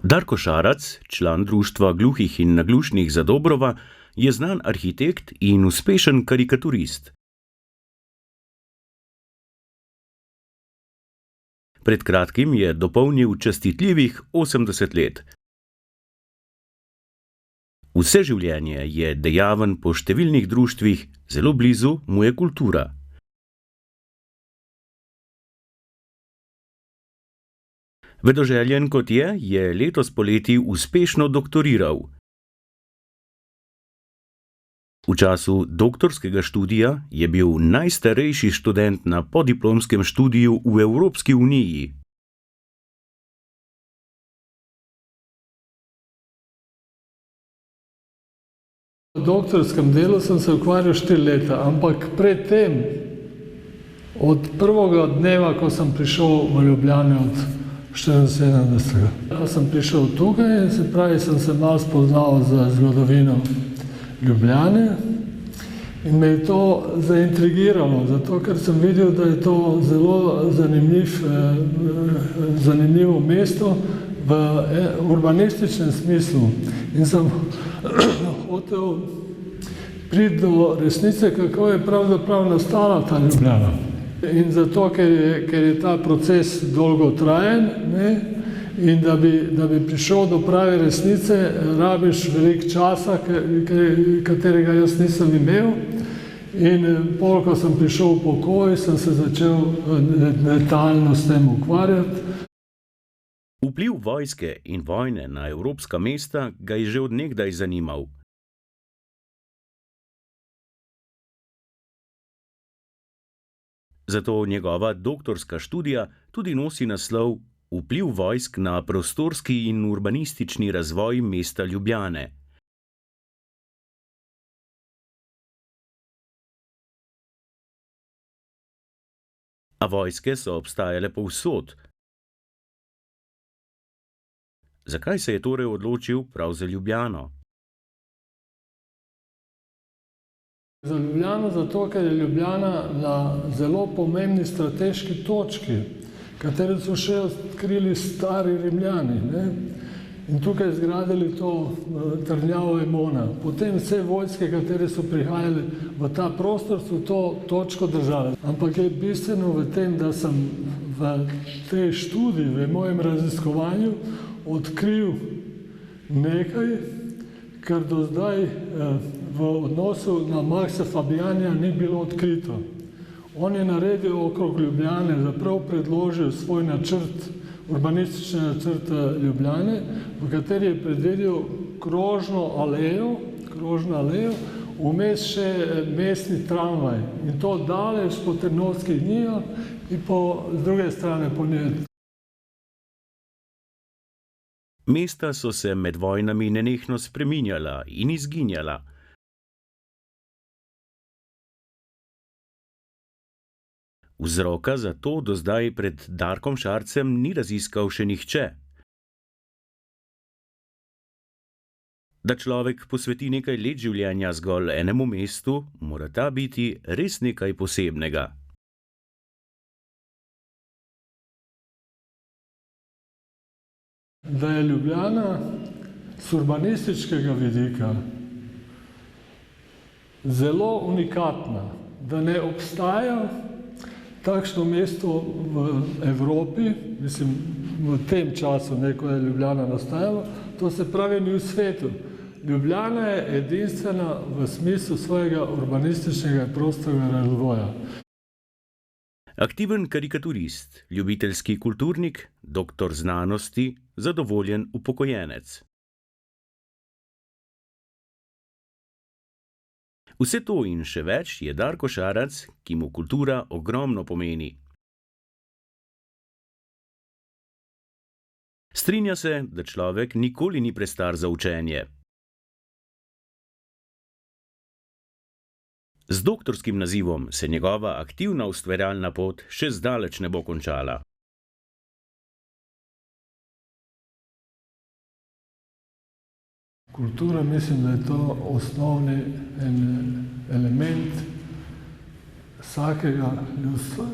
Darko Šarac, član Društva gluhih in naglušnih Zadobrova, je znan arhitekt in uspešen karikaturist. Pred kratkim je dopolnil častitljivih 80 let. Vse življenje je dejaven po številnih društvih, zelo blizu mu je kultura. Vedoželjen kot je letos poleti uspešno doktoriral. V času doktorskega študija je bil najstarejši študent na podiplomskem študiju v Evropski uniji. V doktorskem delu sem se ukvarjal 4 leta, ampak pred tem, od prvega dneva, ko sem prišel v Ljubljano od 74. Ko sem prišel tukaj, se pravi, sem se malo spoznal za zgodovino Ljubljane in me je to zaintrigiralo, zato ker sem videl, da je to zelo zanimivo mesto v urbanističnem smislu. In sem hotel priti do resnice, kako je pravzaprav nastala ta Ljubljana. In zato, ker je ta proces dolgotrajen, in da bi prišel do prave resnice, rabiš veliko časa, katerega jaz nisem imel. In pol, ko sem prišel v pokoj, sem se začel detaljno s tem ukvarjati. Vpliv vojske in vojne na evropska mesta ga je že od nekdaj zanimal. Zato njegova doktorska študija tudi nosi naslov Vpliv vojsk na prostorski in urbanistični razvoj mesta Ljubljane. A vojske so obstajale povsod. Zakaj se je torej odločil prav za Ljubljano? Za Ljubljano zato, ker je Ljubljana na zelo pomembni strateški točki, katero so še odkrili stari Rimljani, in tukaj zgradili to trdnjavo Emona. Potem vse vojske, katere so prihajale v ta prostor, so to točko držale. Ampak je bistveno v tem, da sem v tej študiji, v mojem raziskovanju, odkril nekaj, kar do zdaj v odnosu na Maxa Fabiana ni bilo odkrito. On je naredil okrog Ljubljane, zaprav predložil svoj načrt, urbanistični načrt Ljubljane, v kateri je predvidel krožno alejo, vmes še mestni tramvaj. In to daleč po Trnovskih njijah in z druge strani po njej. Mesta so se med vojnami nenehno spreminjala in izginjala. Vzroka za to do zdaj pred Darkom Šarcem ni raziskal še nihče. Da človek posveti nekaj let življenja zgolj enemu mestu, mora ta biti res nekaj posebnega. Da je Ljubljana z urbanističnega vidika zelo unikatna, da ne obstaja takšno mesto v Evropi, mislim, v tem času, ko je Ljubljana nastajala, to se pravi ni v svetu. Ljubljana je edinstvena v smislu svojega urbanističnega prostornega razvoja. Aktiven karikaturist, ljubiteljski kulturnik, doktor znanosti, zadovoljen upokojenec. Vse to in še več je Darko Šarac, ki mu kultura ogromno pomeni. Strinja se, da človek nikoli ni prestar za učenje. Z doktorskim nazivom se njegova aktivna ustvarjalna pot še zdaleč ne bo končala. Kultura, mislim, da je to osnovni element vsakega ljudstva.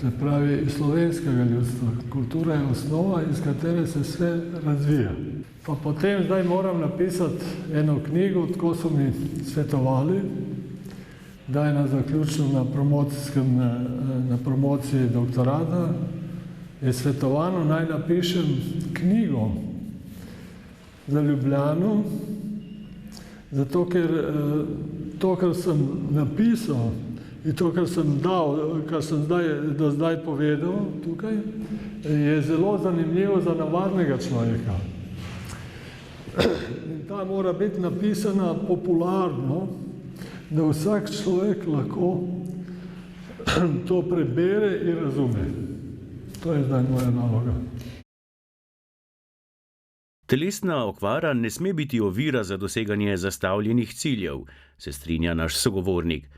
se pravi slovenskega ljudstva. Kultura je osnova, iz katere se vse razvija. Pa potem zdaj moram napisati eno knjigo, tako so mi svetovali, da je na zaključno na promociji doktorata je svetovano, naj napišem knjigo za Ljubljano, zato ker to, kar sem napisal in to, kar sem dal, kar sem do zdaj povedal tukaj, je zelo zanimivo za navadnega človeka. In ta mora biti napisana popularno, da vsak človek lahko to prebere in razume. To je zdaj moja naloga. Telesna okvara ne sme biti ovira za doseganje zastavljenih ciljev, se strinja naš sogovornik.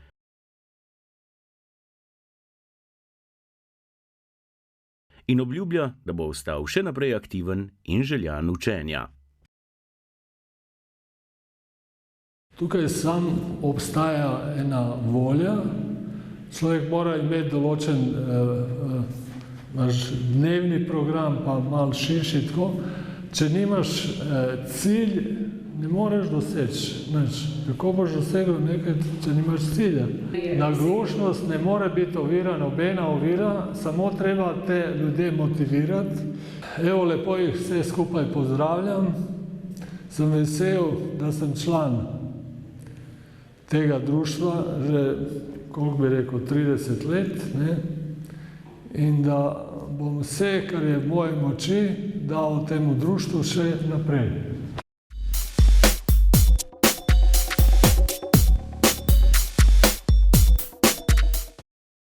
In obljublja, da bo ostal še naprej aktiven in željan učenja. Tukaj sam obstaja ena volja. Človek mora imeti določen dnevni program, pa malo širši tako. Če nimaš cilj, ne moreš doseči nič. Kako boš dosegel nekaj, če nimaš cilja? Naglušnost ne more biti ovira, nobena ovira, samo treba te ljudje motivirati. Evo, lepo jih vse skupaj pozdravljam. Sem vesel, da sem član tega društva že, koliko bi rekel, 30 let, ne? In da bom vse, kar je v moji moči, dal temu društvu še naprej.